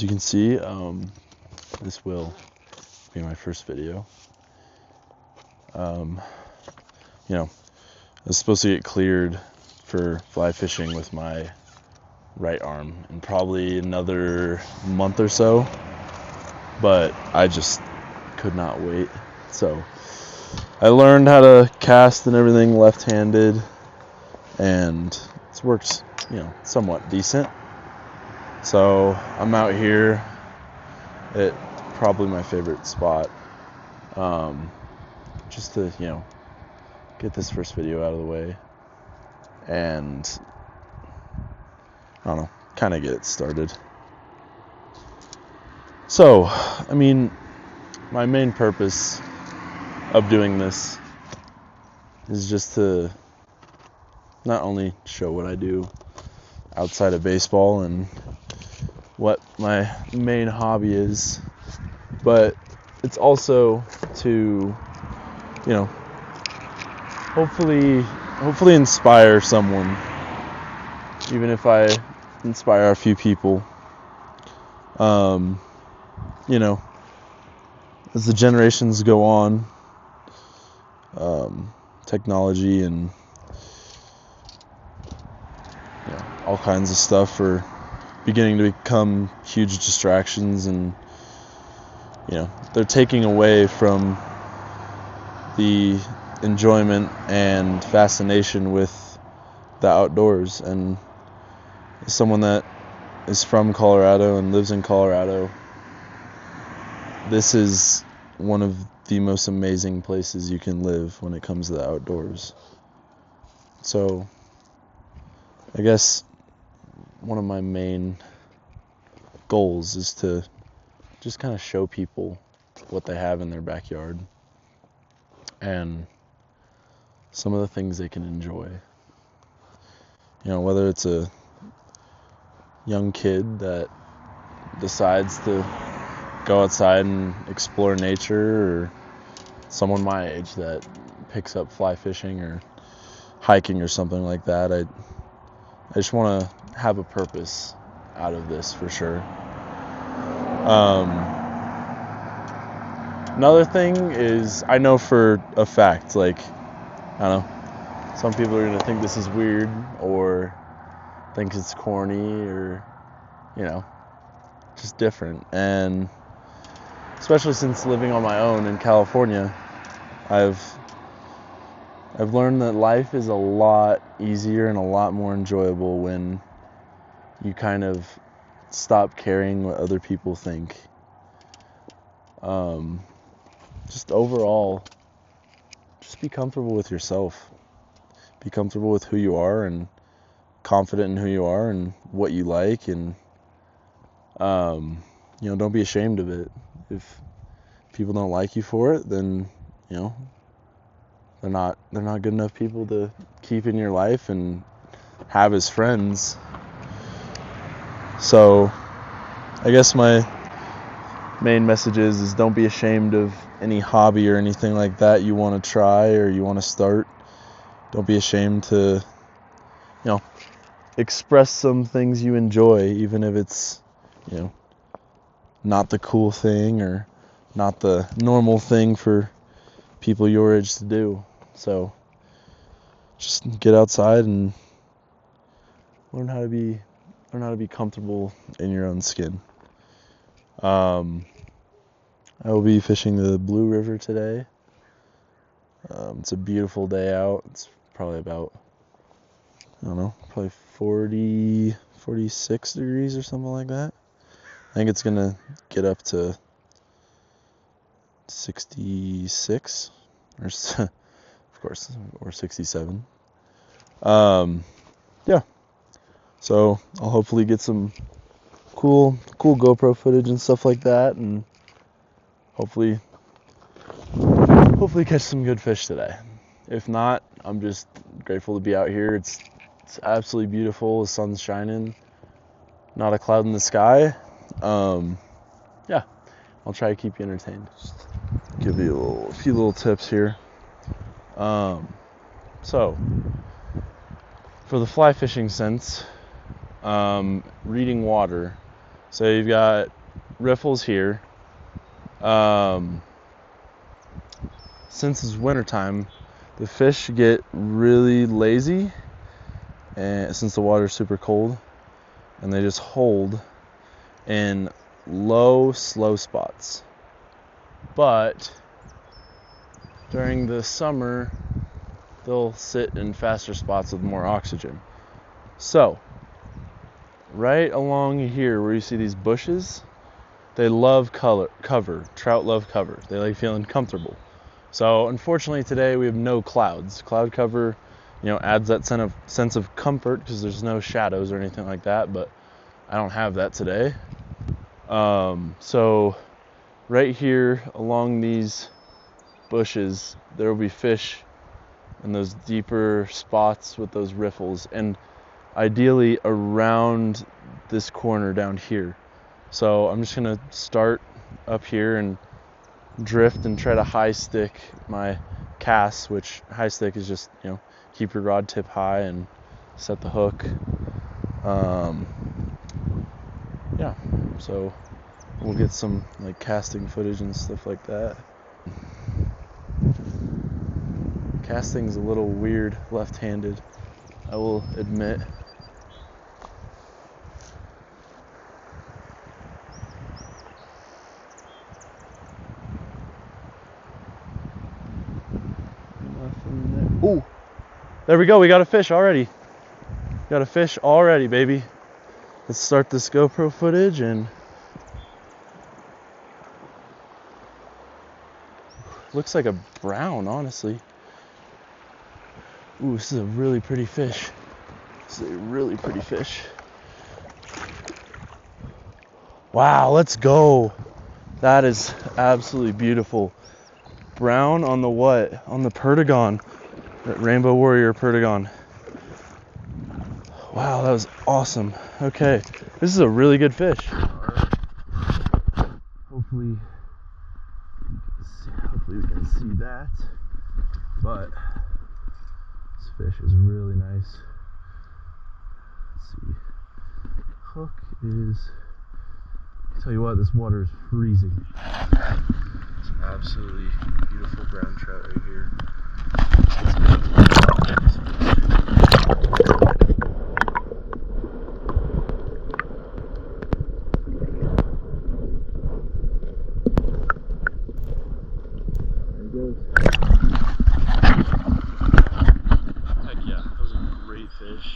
you can see, this will be my first video. I was supposed to get cleared for fly fishing with my right arm in probably another month or so, but I just could not wait. So I learned how to cast and everything left-handed, and it's worked, somewhat decent. So I'm out here at probably my favorite spot, just to, get this first video out of the way and, I don't know, kind of get it started. So, my main purpose of doing this is just to not only show what I do outside of baseball and what my main hobby is, but it's also to, hopefully inspire someone, even if I inspire a few people. As the generations go on, technology and all kinds of stuff are beginning to become huge distractions, and they're taking away from the enjoyment and fascination with the outdoors. And as someone that is from Colorado and lives in Colorado, this is one of the most amazing places you can live when it comes to the outdoors. So I guess one of my main goals is to just kind of show people what they have in their backyard and some of the things they can enjoy. Whether it's a young kid that decides to go outside and explore nature, or someone my age that picks up fly fishing or hiking or something like that. I just want to have a purpose out of this for sure. Another thing is, I know for a fact, some people are going to think this is weird or think it's corny or, just different. And especially since living on my own in California, I've learned that life is a lot easier and a lot more enjoyable when you kind of stop caring what other people think. Just overall, just be comfortable with yourself. Be comfortable with who you are and confident in who you are and what you like, and don't be ashamed of it. If people don't like you for it, then they're not good enough people to keep in your life and have as friends. So I guess my main message is don't be ashamed of any hobby or anything like that you want to try or you want to start. Don't be ashamed to express some things you enjoy, even if it's not the cool thing or not the normal thing for people your age to do. So just get outside and learn how to be comfortable in your own skin. I will be fishing the Blue River today. It's a beautiful day out. It's probably about, probably 40, 46 degrees or something like that. I think it's going to get up to 66 or of course, or 67. So I'll hopefully get some cool GoPro footage and stuff like that, and hopefully catch some good fish today. If not, I'm just grateful to be out here. It's absolutely beautiful. The sun's shining, not a cloud in the sky. I'll try to keep you entertained. Just give you a few little tips here. So for the fly fishing sense, reading water. So you've got riffles here. Since it's wintertime, the fish get really lazy, and since the water's super cold, and they just hold in low, slow spots. But during the summer, they'll sit in faster spots with more oxygen. So, right along here where you see these bushes, they love cover. Trout love cover. They like feeling comfortable. So unfortunately today we have no clouds. Cloud cover, adds that sense of comfort because there's no shadows or anything like that, but I don't have that today. So right here along these bushes, there will be fish in those deeper spots with those riffles, and ideally around this corner down here. So I'm just gonna start up here and drift and try to high stick my casts, which high stick is just, keep your rod tip high and set the hook. Yeah, so we'll get some like casting footage and stuff like that. Casting's a little weird left-handed, I will admit. Nothing there. Ooh, there we go. We got a fish already. Got a fish already, baby. Let's start this GoPro footage and looks like a brown, honestly. Ooh, this is a really pretty fish. This is a really pretty fish. Wow, let's go. That is absolutely beautiful. Brown on the what? On the Perdigon. That Rainbow Warrior Perdigon. Wow, that was awesome. Okay, this is a really good fish. Hopefully we can see that. But this fish is really nice. Let's see. Hook is, I'll tell you what, this water is freezing. Some absolutely beautiful brown trout right here. There he goes. Heck yeah, that was a great fish.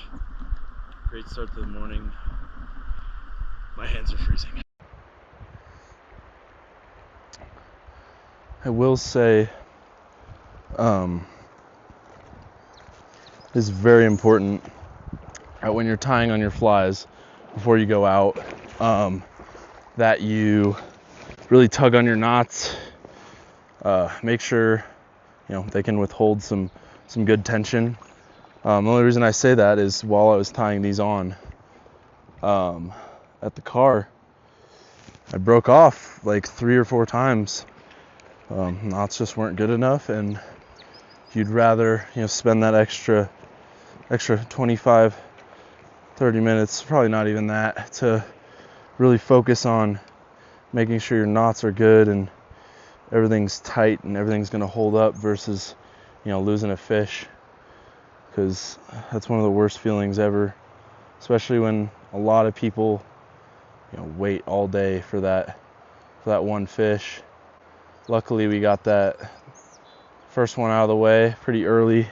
Great start to the morning. My hands are freezing. I will say, it's very important that when you're tying on your flies before you go out, that you really tug on your knots. Make sure they can withhold some good tension. The only reason I say that is while I was tying these on at the car, I broke off like 3 or 4 times. Knots just weren't good enough, and you'd rather spend that extra 25-30 minutes, probably not even that, to really focus on making sure your knots are good and everything's tight and everything's going to hold up versus losing a fish, because that's one of the worst feelings ever, especially when a lot of people wait all day for that one fish. Luckily we got that first one out of the way pretty early.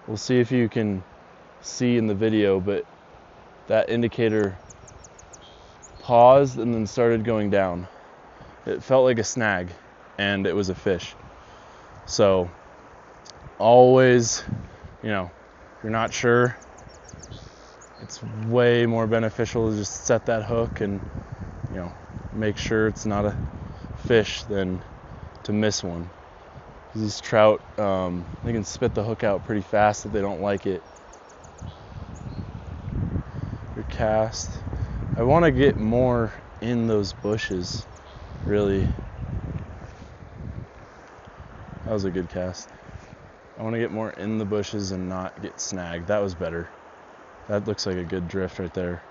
We'll see if you can see in the video, but that indicator paused and then started going down. It felt like a snag, and it was a fish. So always, if you're not sure, it's way more beneficial to just set that hook and make sure it's not a fish than to miss one. These trout, they can spit the hook out pretty fast if they don't like it. Your cast, I want to get more in those bushes, really. That was a good cast. I want to get more in the bushes and not get snagged. That was better. That looks like a good drift right there.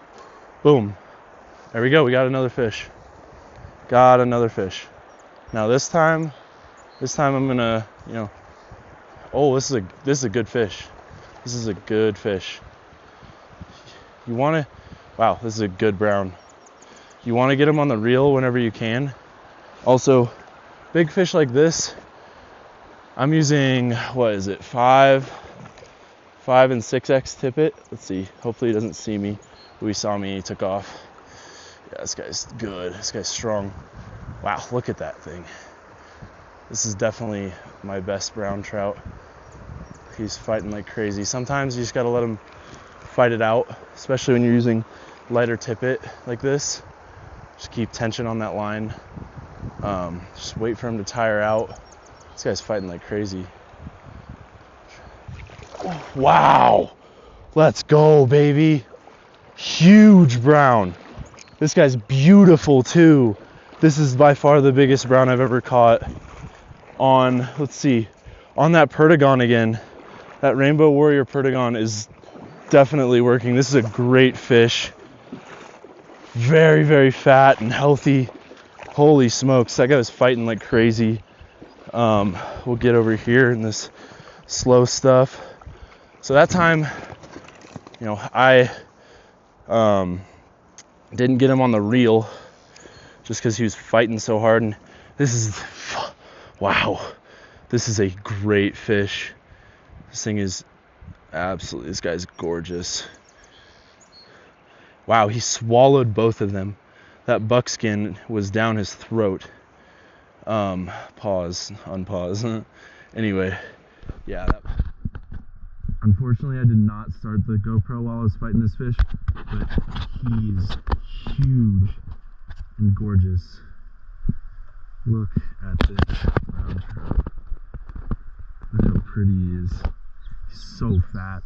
Boom. There we go. We got another fish. Got another fish. Now this time I'm gonna, oh, this is a good fish. This is a good fish. Wow, this is a good brown. You want to get them on the reel whenever you can. Also, big fish like this, I'm using, what is it, 5 and 6X tippet. Let's see, hopefully he doesn't see me. He saw me, he took off. Yeah, this guy's good, this guy's strong. Wow, look at that thing. This is definitely my best brown trout. He's fighting like crazy. Sometimes you just gotta let him fight it out, especially when you're using lighter tippet like this. Just keep tension on that line. Just wait for him to tire out. This guy's fighting like crazy. Wow, let's go, baby. Huge brown. This guy's beautiful too. This is by far the biggest brown I've ever caught on, let's see, on that Perdigon again. That Rainbow Warrior Perdigon is definitely working. This is a great fish. Very, very fat and healthy. Holy smokes, that guy was fighting like crazy. We'll get over here in this slow stuff. So that time, I didn't get him on the reel just because he was fighting so hard. And wow, this is a great fish. This thing is absolutely, this guy's gorgeous. Wow, he swallowed both of them. That buckskin was down his throat. Unpause. Anyway, yeah. Unfortunately, I did not start the GoPro while I was fighting this fish, but he's huge and gorgeous. Look at this brown trout. Look how pretty he is. He's so fat.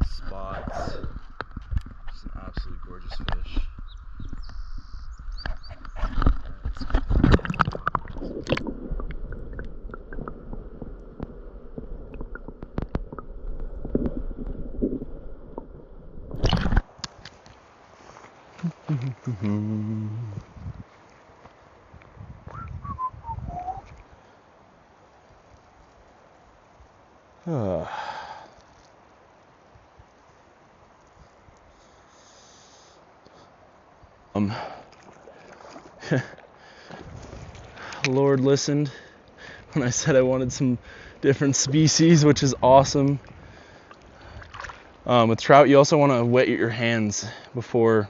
Spots. Just an absolutely gorgeous fish. Lord listened when I said I wanted some different species, which is awesome. With trout, you also want to wet your hands before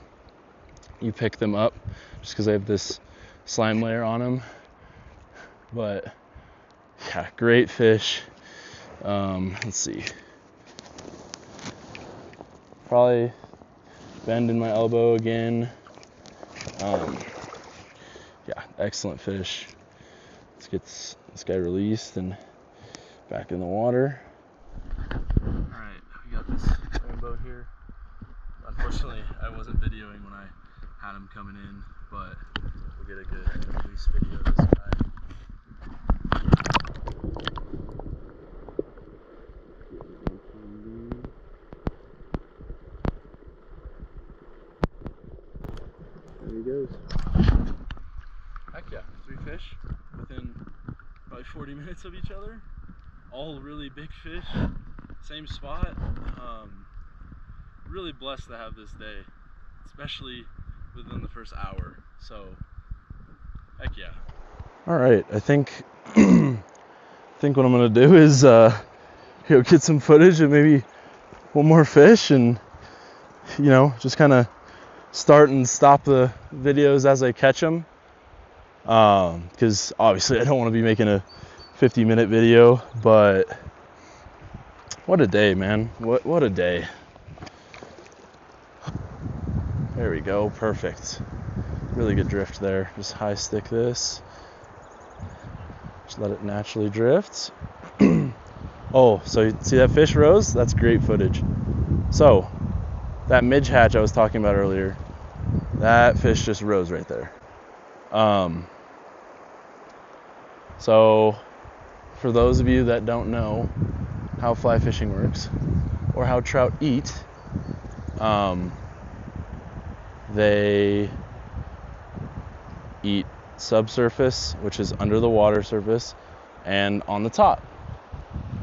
you pick them up, just because I have this slime layer on them. But yeah, great fish. Let's see. Probably bending my elbow again. Yeah, excellent fish. Let's get this guy released and back in the water. Alright, we got this rainbow here. Unfortunately, I wasn't videoing when I had him coming in, but we'll get a good release video of this guy. There he goes. Heck yeah, 3 fish within probably 40 minutes of each other. All really big fish, same spot. Really blessed to have this day, especially within the first hour. So, heck yeah. All right, I think what I'm gonna do is get some footage of maybe one more fish, and just kind of start and stop the videos as I catch them. Because obviously I don't want to be making a 50-minute video, but what a day, man. What a day. There we go, perfect. Really good drift there. Just high stick this. Just let it naturally drift. Oh, so you see that fish rose? That's great footage. So, that midge hatch I was talking about earlier, That fish just rose right there. So for those of you that don't know how fly fishing works or how trout eat, they eat subsurface, which is under the water surface, and on the top.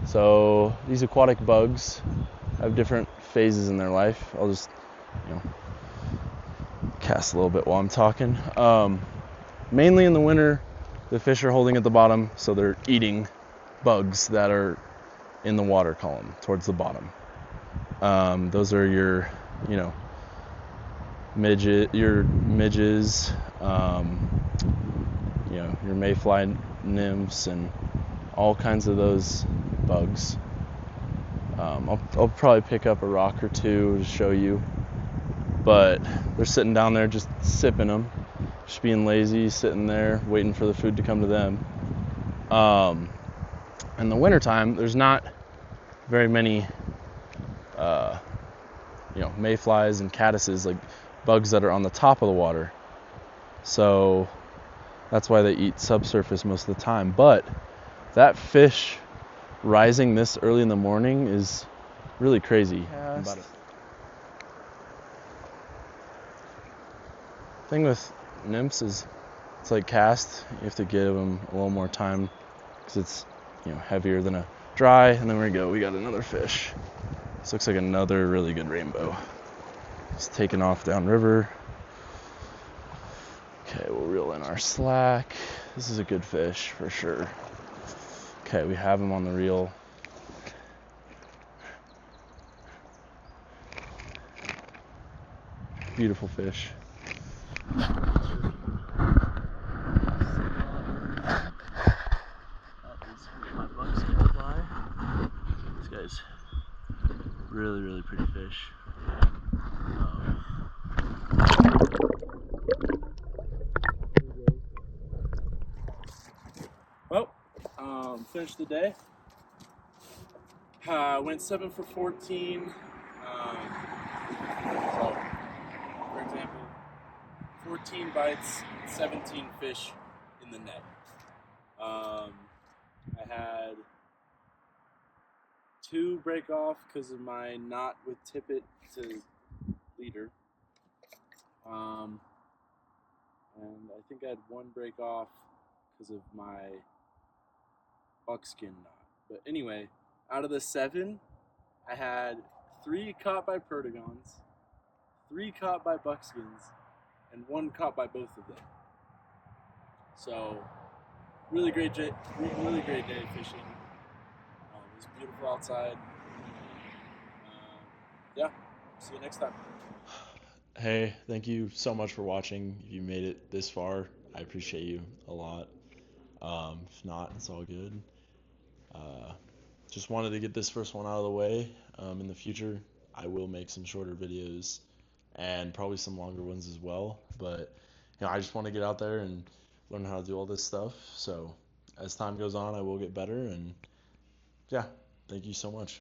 So these aquatic bugs have different phases in their life. I'll just, cast a little bit while I'm talking. Mainly in the winter, the fish are holding at the bottom, so they're eating bugs that are in the water column towards the bottom. Those are your midges, your mayfly nymphs, and all kinds of those bugs. I'll probably pick up a rock or two to show you, but they're sitting down there just sipping them, just being lazy, sitting there waiting for the food to come to them. In the wintertime, there's not very many mayflies and caddises, like bugs that are on the top of the water. So that's why they eat subsurface most of the time. But that fish rising this early in the morning is really crazy. Thing with nymphs is it's like cast. You have to give them a little more time because it's heavier than a dry. And then we got another fish. This looks like another really good rainbow. It's taking off downriver. Okay, we'll reel in our slack. This is a good fish for sure. Okay, we have him on the reel. Beautiful fish. This guy's really, really pretty fish. Well, finished the day. Went 7 for 14. So, for example, 14 bites, 17 fish in the net. I had 2 break off because of my knot with tippet to leader. And I think I had 1 break off because of my buckskin knot. But anyway, out of the 7, I had 3 caught by perdigons, 3 caught by buckskins, and 1 caught by both of them. So, really great day fishing. It was beautiful outside. See you next time. Hey, thank you so much for watching. If you made it this far, I appreciate you a lot. If not, it's all good. Just wanted to get this first one out of the way. In the future, I will make some shorter videos and probably some longer ones as well. But I just want to get out there and learn how to do all this stuff. So as time goes on, I will get better. And yeah, thank you so much.